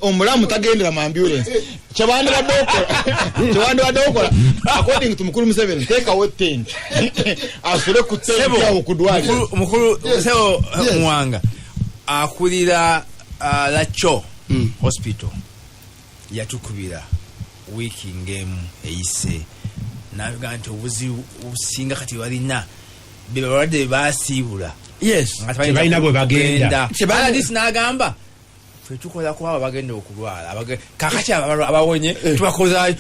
omulamu tagendera mu ambulance kyewandibadde okola according to mukulu Museveni teekawo tent asule ku tent awo ku ddwaliro mukulu sebo Mwanga akulira Lacho hospital yatukubira wiiki ngemu eyise naga nti obuzibu obusinga kati balina bebalwadde basiibula tebalina bwe bagenda tebaladisi n'agamba ffe tukola ku abo bagenda okulwala kakati abawonye tubakoza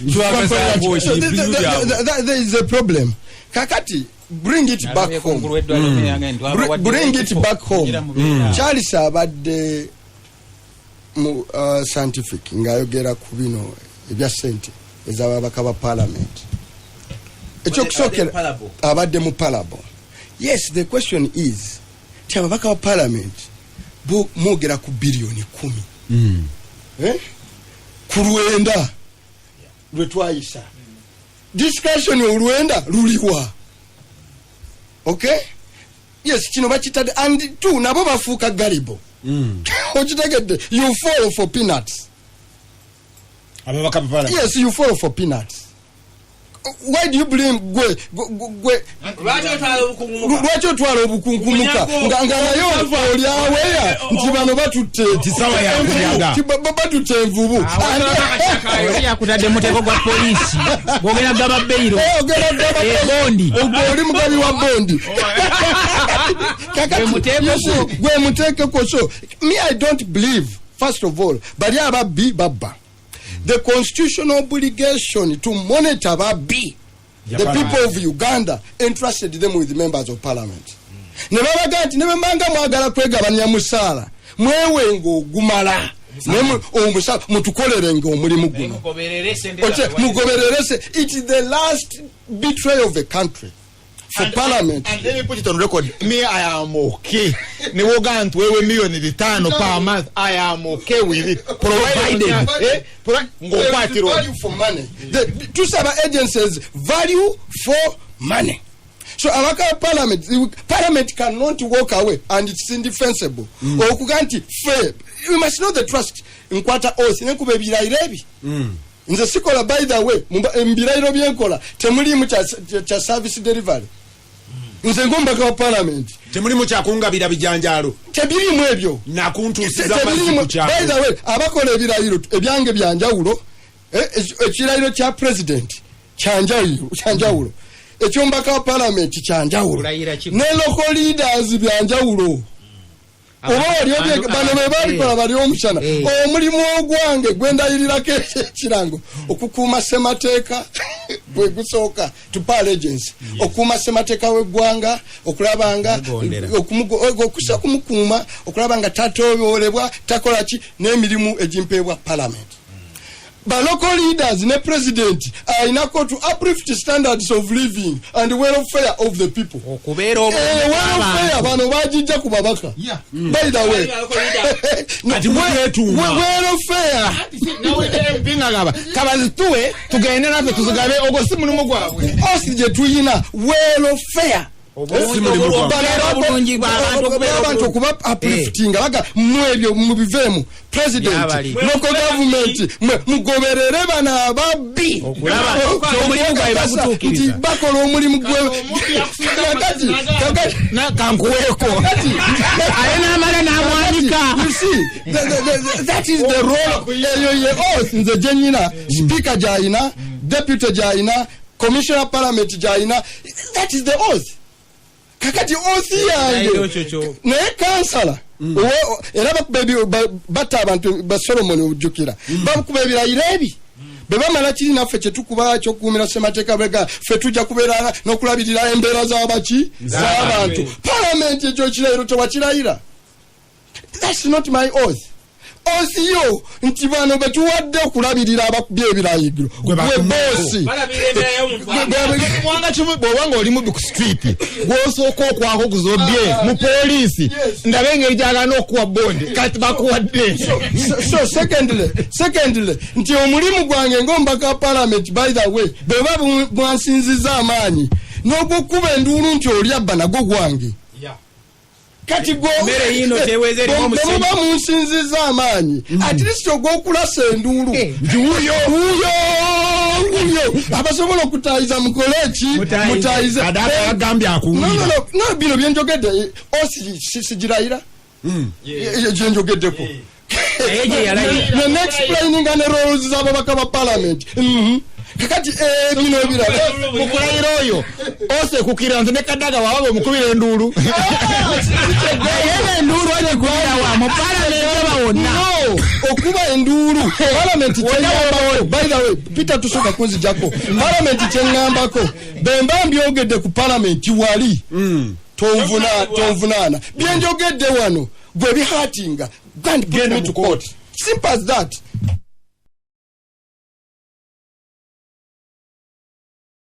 there is a problem kakati bring it back home Charles abadde mu scientific ng'ayogera ku bino ebya sente ez'ababaka ba parliament ekyokusookera abadde mu parable. Yes, the question is ababaka wa parliament mwogera ku biliyoni 10 ku lwenda lwe twayisa discussion olwenda luliwa okay yes kino bakitadde and 2 nabo bafuuka galibo okitegedde you fall for peanuts ababaka ba parliament yes you fall for peanuts. Why do you blame gwe lwaki otwala obukunkumuka nga naye oli aweya nti bano batutte tisawa yakuyaga batutte envubu yakutadde mutego gwa polisi bwogera gaba beiro bondi oli mugabi wa bondi gwe muteekeko so me I don't believe first of all bali ababbi babba the constitutional obligation to monitor the people of Uganda entrusted them with members of parliament. Ne babaga nti ne bemanga mwagala kwegabanya musaala mwewenga ogumala omusala mutukolere nga omulimu guno mugobererese. It is the last betrayal of the country for parliament. And let me put it on record. Me, I am okay. Ne woga nti wewe milioni 5 per month. I am okay with it. Provided. Value for money. Tusaba agencies value for money. So our parliament cannot walk away, and it's indefensible. Okuganti fair. You must know the trust in quarter oath. Nekube birairebi. Nze sikola by the way, mbirairo byenkola temuli mu cha service delivery. Nze ngomba ka parliament. Temuli mu kyakungabira bijanjalo. Tebiri mu ebyo. Nakuntusiza maziko kyako. By the way, abakola ebirairo ebyange byanjawulo, ekirairo kya president kyanjawulo. Ekyomba parliament kyanjawulo. Ne local leaders byanjawulo. Oba waliobye bano be balikola bali omushana. Omulimu ogwange gwendayirira kirango okukuuma semateeka bwe gusooka to power agency. Okukuuma semateeka w'eggwanga, okulabanga okumukuuma, okulabanga tatoobolebwa, takola ki n'emirimu egimpeebwa parliament. But local leaders ne president inako to uplift standards of living and welfare of the people. Welfare bano bajijja ku babaka. By the way, welfare nawe mpinga gaba kabazituwe tugende naffe tuzigabe ogwo si mulimu gwabwe. Osije tuyina welfare. Abantu kuba uplifting baga mwebyo mubivemu president local government mugoberere bana ababbi okulaba omulimu gwawe bagutuukiriza bakola omulimu gwe na kankuweko ayina amala n'amwanika. You see that is the role eyo oath nze jenyina speaker jaina deputy jaina commissioner parliament jaina. That is the oath. Kakati othi yange naye kansala era batta abantu ba Solomon ojjukira bakuba ebirayiro ebi bebamala kiri naffe kyetukuba kyokuumira semateeka bega ffe tujja kubeera n'okulabirira embeera z'abantu. Parliament ekyo kirayiro tewakirayira. That's not my oath. Osiyo nti bano betuwadde okulabirira abakubye ebirayiro gwe boosi mwanga kimu bw'obanga oli mu street gw'osooka okwako guzobye mu poliisi ndabe engeri gyagana okuwa bonde kati bakuwadde. So secondly nti omulimu gwange ng'omubaka parliament by the way bweba bwansinziza amaanyi n'ogwokuba enduulu nti oli abba nagwo gwange. Kati go mere yino tewezeri mu musinzi muba munsinziza amaanyi at least ogwokulasa enduulu huyo abasobola okutayiza mukoleki mutayiza agambye akungira no bino byenjogedde osi sijirayira yenjogeddeko the next explaining and roles z'ababaka ba parliament kakati bino ebirala mukulayira oyo ose kukira nze ne Kadaga wawe mukubira enduulu enduulu agikubira wa mu parliament bawonna okuba enduulu parliament kyeyambako. By the way Peter tusoka kunzijako parliament kyeŋŋambako bemba mbyogedde ku parliament wali tonvunaana byenjogedde wano gwe bihatinga genda to court. Simple as that.